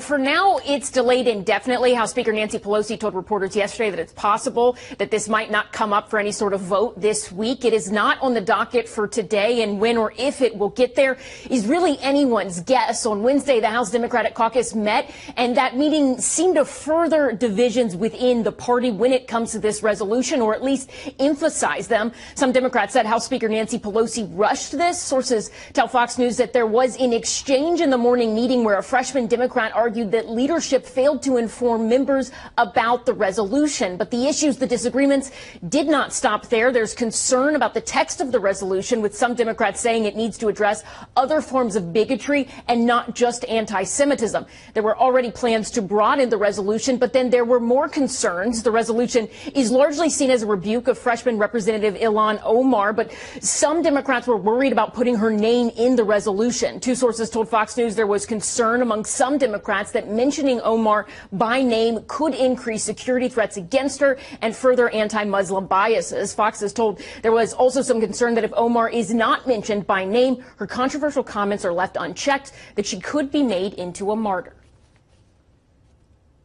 For now, it's delayed indefinitely. House Speaker Nancy Pelosi told reporters yesterday that it's possible that this might not come up for any sort of vote this week. It is not on the docket for today, and when or if it will get there is really anyone's guess. On Wednesday, the House Democratic Caucus met, and that meeting seemed to further divisions within the party when it comes to this resolution, or at least emphasize them. Some Democrats said House Speaker Nancy Pelosi rushed this. Sources tell Fox News that there was an exchange in the morning meeting where a freshman Democrat argued that leadership failed to inform members about the resolution. But the issues, the disagreements, did not stop there. There's concern about the text of the resolution, with some Democrats saying it needs to address other forms of bigotry and not just anti-Semitism. There were already plans to broaden the resolution, but then there were more concerns. The resolution is largely seen as a rebuke of freshman Representative Ilhan Omar, but some Democrats were worried about putting her name in the resolution. Two sources told Fox News there was concern among some Democrats that mentioning Omar by name could increase security threats against her and further anti-Muslim biases. Fox is told there was also some concern that if Omar is not mentioned by name, her controversial comments are left unchecked, that she could be made into a martyr.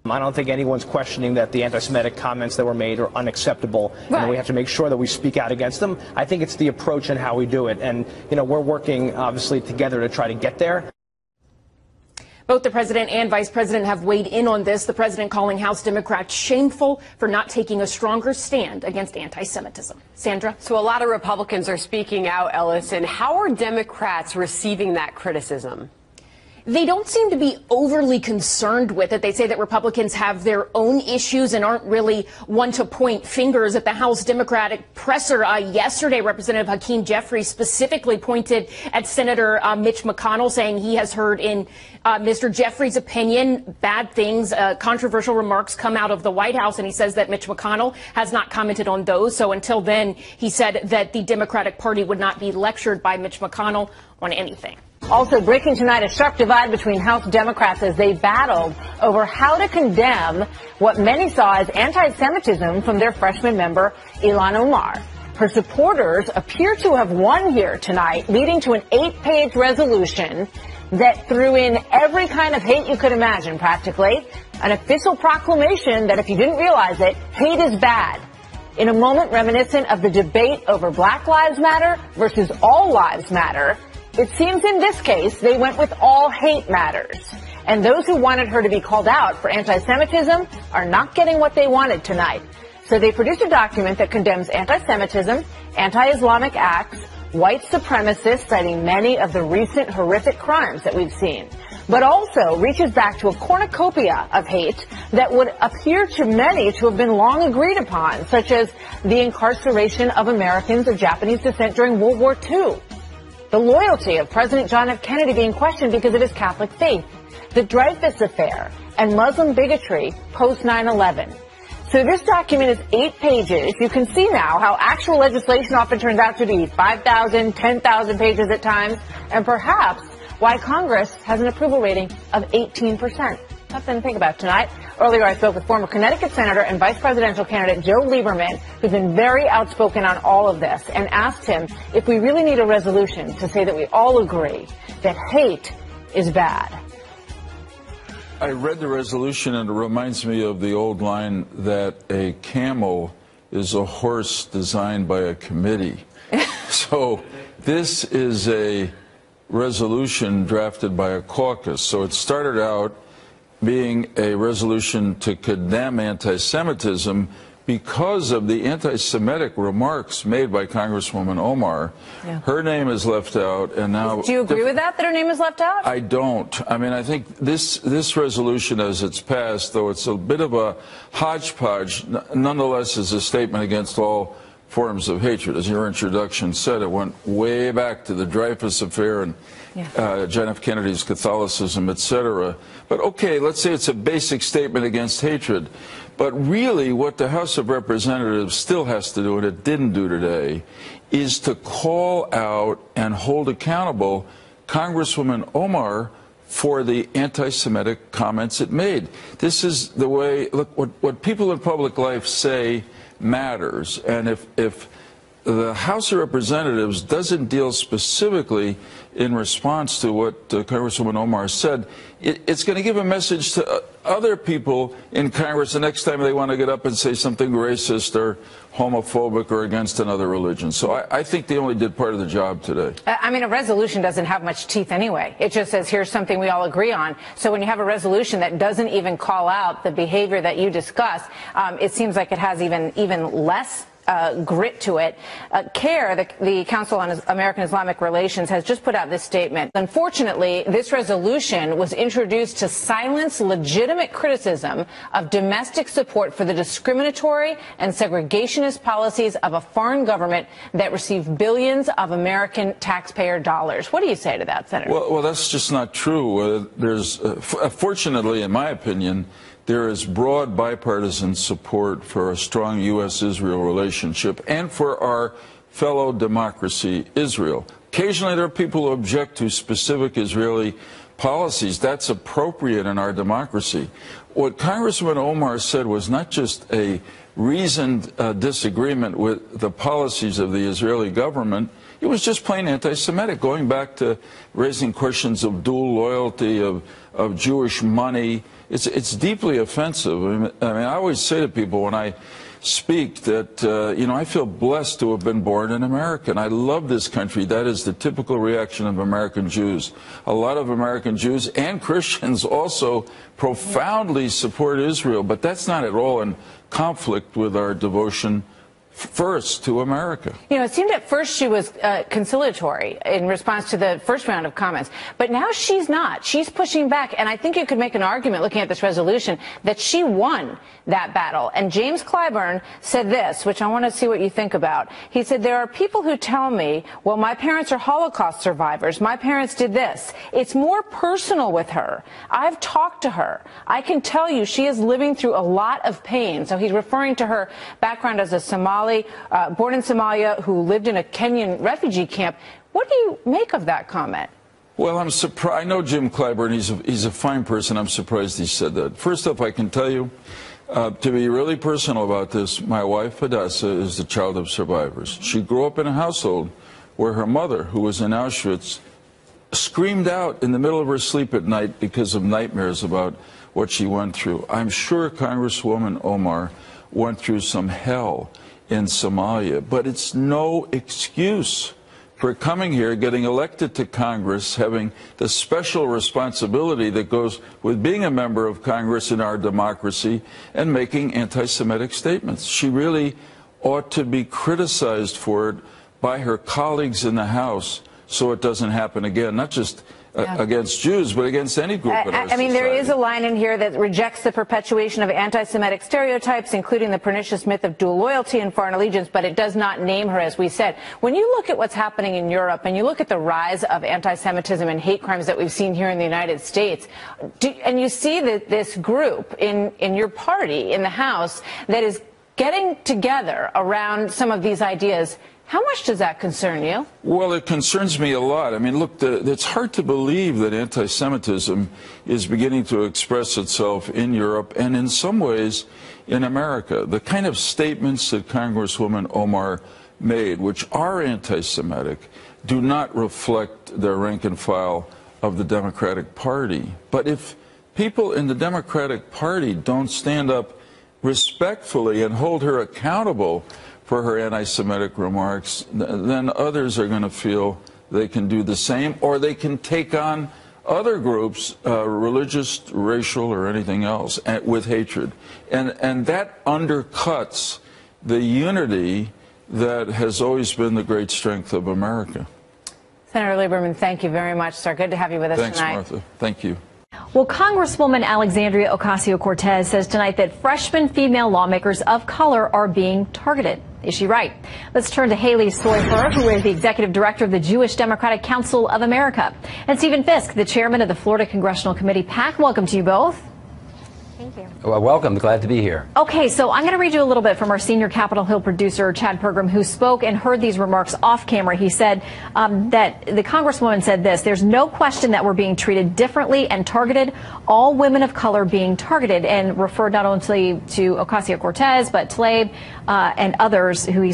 I don't think anyone's questioning that the anti-Semitic comments that were made are unacceptable, and we have to make sure that we speak out against them. I think it's the approach and how we do it, and we're working obviously together to try to get there. Both the president and vice president have weighed in on this, the president calling House Democrats shameful for not taking a stronger stand against anti-Semitism. Sandra? So a lot of Republicans are speaking out, Ellison. How are Democrats receiving that criticism? They don't seem to be overly concerned with it. They say that Republicans have their own issues and aren't really one to point fingers at the House Democratic presser. Yesterday, Representative Hakeem Jeffries specifically pointed at Senator Mitch McConnell, saying he has heard in Mr. Jeffries' opinion bad things, controversial remarks come out of the White House, and he says that Mitch McConnell has not commented on those. So until then, he said that the Democratic Party would not be lectured by Mitch McConnell on anything. Also breaking tonight, a sharp divide between House Democrats as they battled over how to condemn what many saw as anti-Semitism from their freshman member, Ilhan Omar. Her supporters appear to have won here tonight, leading to an 8-page resolution that threw in every kind of hate you could imagine, practically. An official proclamation that, if you didn't realize it, hate is bad. In a moment reminiscent of the debate over Black Lives Matter versus All Lives Matter, it seems in this case they went with all hate matters. And those who wanted her to be called out for anti-Semitism are not getting what they wanted tonight. So they produced a document that condemns anti-Semitism, anti-Islamic acts, white supremacists, citing many of the recent horrific crimes that we've seen, but also reaches back to a cornucopia of hate that would appear to many to have been long agreed upon, such as the incarceration of Americans of Japanese descent during World War II, the loyalty of President John F. Kennedy being questioned because of his Catholic faith, the Dreyfus affair, and Muslim bigotry post 9/11. So this document is 8 pages. You can see now how actual legislation often turns out to be 5,000, 10,000 pages at times, and perhaps why Congress has an approval rating of 18%. Something to think about tonight. Earlier, I spoke with former Connecticut Senator and Vice Presidential candidate Joe Lieberman, who's been very outspoken on all of this, and asked him if we really need a resolution to say that we all agree that hate is bad. I read the resolution, and it reminds me of the old line that a camel is a horse designed by a committee. So this is a resolution drafted by a caucus. So it started out being a resolution to condemn anti-Semitism because of the anti-Semitic remarks made by Congresswoman Omar. Yeah. Her name is left out, and now... Do you agree with that her name is left out? I don't. I mean, I think this resolution, as it's passed, though it's a bit of a hodgepodge, nonetheless is a statement against all forms of hatred. As your introduction said, it went way back to the Dreyfus affair and John F. Kennedy's Catholicism, etc. But okay, let's say it's a basic statement against hatred. But really what the House of Representatives still has to do, and it didn't do today, is to call out and hold accountable Congresswoman Omar for the anti-Semitic comments it made. This is the way, look, what people in public life say matters. And if the House of Representatives doesn't deal specifically in response to what Congresswoman Omar said. It's going to give a message to other people in Congress the next time they want to get up and say something racist or homophobic or against another religion. So I think they only did part of the job today. I mean, a resolution doesn't have much teeth anyway. It just says, here's something we all agree on. So when you have a resolution that doesn't even call out the behavior that you discuss, it seems like it has even less grit to it. CARE, the Council on American Islamic Relations, has just put out this statement. Unfortunately, this resolution was introduced to silence legitimate criticism of domestic support for the discriminatory and segregationist policies of a foreign government that received billions of American taxpayer dollars. What do you say to that, Senator? Well, that's just not true. Fortunately, in my opinion, there is broad bipartisan support for a strong U.S.-Israel relationship and for our fellow democracy, Israel. Occasionally, there are people who object to specific Israeli policies. That's appropriate in our democracy. What Congresswoman Omar said was not just a reasoned disagreement with the policies of the Israeli government. It was just plain anti-Semitic, going back to raising questions of dual loyalty, of Jewish money. It's deeply offensive. I mean, I always say to people when I speak that, I feel blessed to have been born in America, and I love this country. That is the typical reaction of American Jews. A lot of American Jews and Christians also profoundly support Israel, but that's not at all in conflict with our devotion first to America. It seemed at first she was conciliatory in response to the first round of comments, but now she's not. She's pushing back, and I think you could make an argument looking at this resolution that she won that battle. And James Clyburn said this, which I want to see what you think about. He said, there are people who tell me, well, my parents are Holocaust survivors. My parents did this. It's more personal with her. I've talked to her. I can tell you she is living through a lot of pain. So he's referring to her background as a Somali, born in Somalia, who lived in a Kenyan refugee camp. What do you make of that comment? Well, I'm surprised. I know Jim Clyburn. He's a fine person. I'm surprised he said that. First off, I can tell you, to be really personal about this, my wife, Hadassah, is the child of survivors. She grew up in a household where her mother, who was in Auschwitz, screamed out in the middle of her sleep at night because of nightmares about what she went through. I'm sure Congresswoman Omar went through some hell in Somalia, but it's no excuse for coming here, getting elected to Congress, having the special responsibility that goes with being a member of Congress in our democracy, and making anti-Semitic statements. She really ought to be criticized for it by her colleagues in the House so it doesn't happen again, not just against Jews, but against any group in our society. I mean, there is a line in here that rejects the perpetuation of anti-Semitic stereotypes, including the pernicious myth of dual loyalty and foreign allegiance, but it does not name her, as we said. When you look at what's happening in Europe and you look at the rise of anti-Semitism and hate crimes that we've seen here in the United States, and you see that this group in your party, in the House, that is getting together around some of these ideas, how much does that concern you? Well, it concerns me a lot. I mean, look, it's hard to believe that anti-Semitism is beginning to express itself in Europe and in some ways in America. The kind of statements that Congresswoman Omar made, which are anti-Semitic, do not reflect the rank and file of the Democratic Party. But if people in the Democratic Party don't stand up respectfully and hold her accountable for her anti-Semitic remarks, then others are going to feel they can do the same, or they can take on other groups, religious, racial, or anything else, with hatred. And that undercuts the unity that has always been the great strength of America. Senator Lieberman, thank you very much, sir. Good to have you with us tonight. Thanks, Martha. Thank you. Well, Congresswoman Alexandria Ocasio-Cortez says tonight that freshman female lawmakers of color are being targeted. Is she right? Let's turn to Haley Soifer, who is the executive director of the Jewish Democratic Council of America, and Stephen Fisk, the chairman of the Florida Congressional Committee. PAC, welcome to you both. Thank you. Well, welcome. Glad to be here. Okay, so I'm going to read you a little bit from our senior Capitol Hill producer, Chad Pergram, who spoke and heard these remarks off camera. He said that the Congresswoman said this: there's no question that we're being treated differently and targeted, all women of color being targeted, and referred not only to Ocasio-Cortez, but Tlaib and others who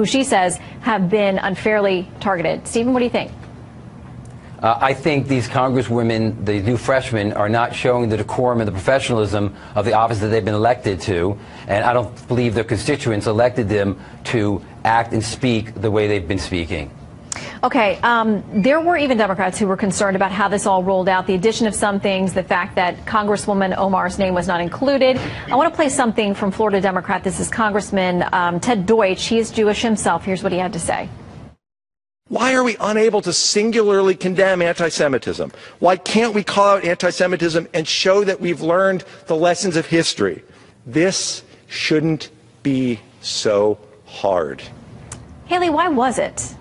she says have been unfairly targeted. Stephen, what do you think? I think these congresswomen, the new freshmen, are not showing the decorum and the professionalism of the office that they've been elected to, and I don't believe their constituents elected them to act and speak the way they've been speaking. Okay, there were even Democrats who were concerned about how this all rolled out, the addition of some things, the fact that Congresswoman Omar's name was not included. I want to play something from Florida Democrat. This is Congressman Ted Deutsch. He is Jewish himself. Here's what he had to say. Why are we unable to singularly condemn anti-Semitism? Why can't we call out anti-Semitism and show that we've learned the lessons of history? This shouldn't be so hard. Haley, why was it?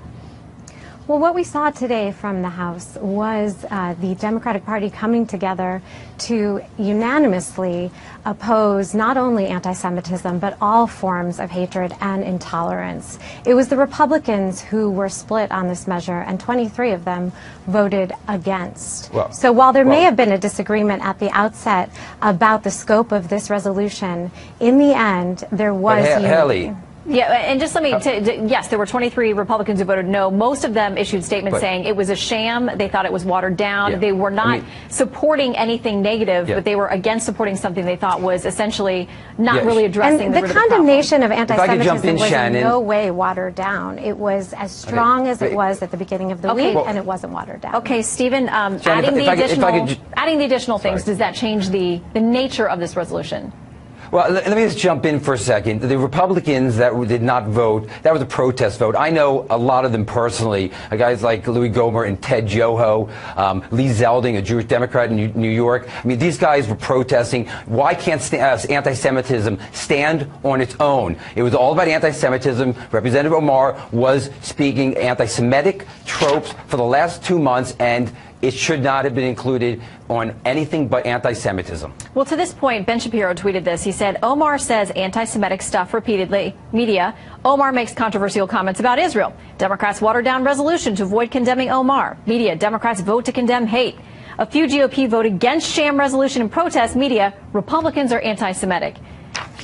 Well, what we saw today from the House was the Democratic Party coming together to unanimously oppose not only anti-Semitism, but all forms of hatred and intolerance. It was the Republicans who were split on this measure, and 23 of them voted against. So while there may have been a disagreement at the outset about the scope of this resolution, in the end, there was unity. Yeah, and just let me yes, there were 23 Republicans who voted no. Most of them issued statements saying it was a sham. They thought it was watered down. They were not supporting anything negative, but they were against supporting something they thought was essentially not really addressing the condemnation of anti-Semitism was in no way watered down. It was as strong as it was at the beginning of the week, and it wasn't watered down. Okay, Stephen, adding the additional things, does that change the nature of this resolution? Well, let me just jump in for a second. The Republicans that did not vote, that was a protest vote. I know a lot of them personally, guys like Louis Gohmert and Ted Yoho, Lee Zeldin, a Jewish Democrat in New York. I mean, these guys were protesting. Why can't anti-Semitism stand on its own? It was all about anti-Semitism. Representative Omar was speaking anti-Semitic tropes for the last 2 months, and it should not have been included on anything but anti-Semitism. Well, to this point, Ben Shapiro tweeted this. He said, Omar says anti-Semitic stuff repeatedly. Media, Omar makes controversial comments about Israel. Democrats water down resolution to avoid condemning Omar. Media, Democrats vote to condemn hate. A few GOP vote against sham resolution and protest. Media, Republicans are anti-Semitic.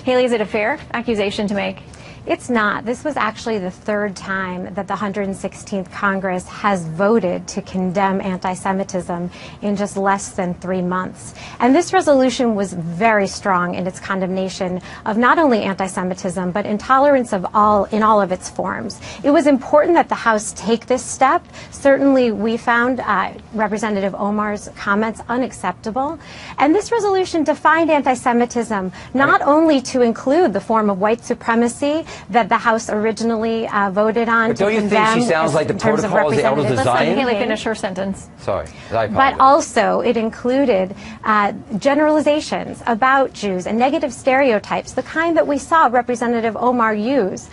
Haley, is it a fair accusation to make? It's not. This was actually the third time that the 116th Congress has voted to condemn anti-Semitism in just less than 3 months. And this resolution was very strong in its condemnation of not only anti-Semitism, but intolerance in all of its forms. It was important that the House take this step. Certainly, we found Representative Omar's comments unacceptable. And this resolution defined anti-Semitism not only to include the form of white supremacy that the House originally voted on. But don't you think she sounds like the protocol is the elders of Zion? Haley, finish her sentence. Sorry, I apologize. But also, it included generalizations about Jews and negative stereotypes, the kind that we saw Representative Omar use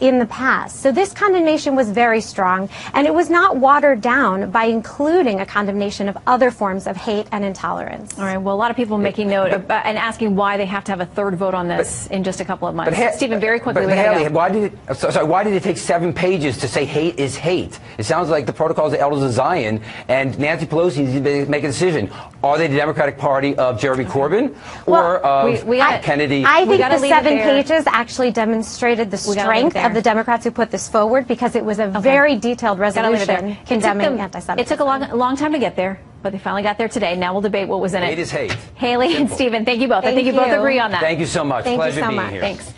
in the past. So this condemnation was very strong, and it was not watered down by including a condemnation of other forms of hate and intolerance. All right. Well, a lot of people making note and asking why they have to have a third vote on this in just a couple of months. Stephen, very quickly. Haley, why did it take 7 pages to say hate is hate? It sounds like the protocol is the elders of Zion, and Nancy Pelosi needs to make a decision. Are they the Democratic Party of Jeremy Corbyn or of Kennedy? I think the 7 pages actually demonstrated the strength of the Democrats who put this forward, because it was a very detailed resolution condemning anti-Semitism. It took a long time to get there, but they finally got there today. Now we'll debate what was in it. Hate is hate. Haley and Stephen, thank you both. I think you both agree on that. Thank you so much. Thank Pleasure you so being much. here. Thanks.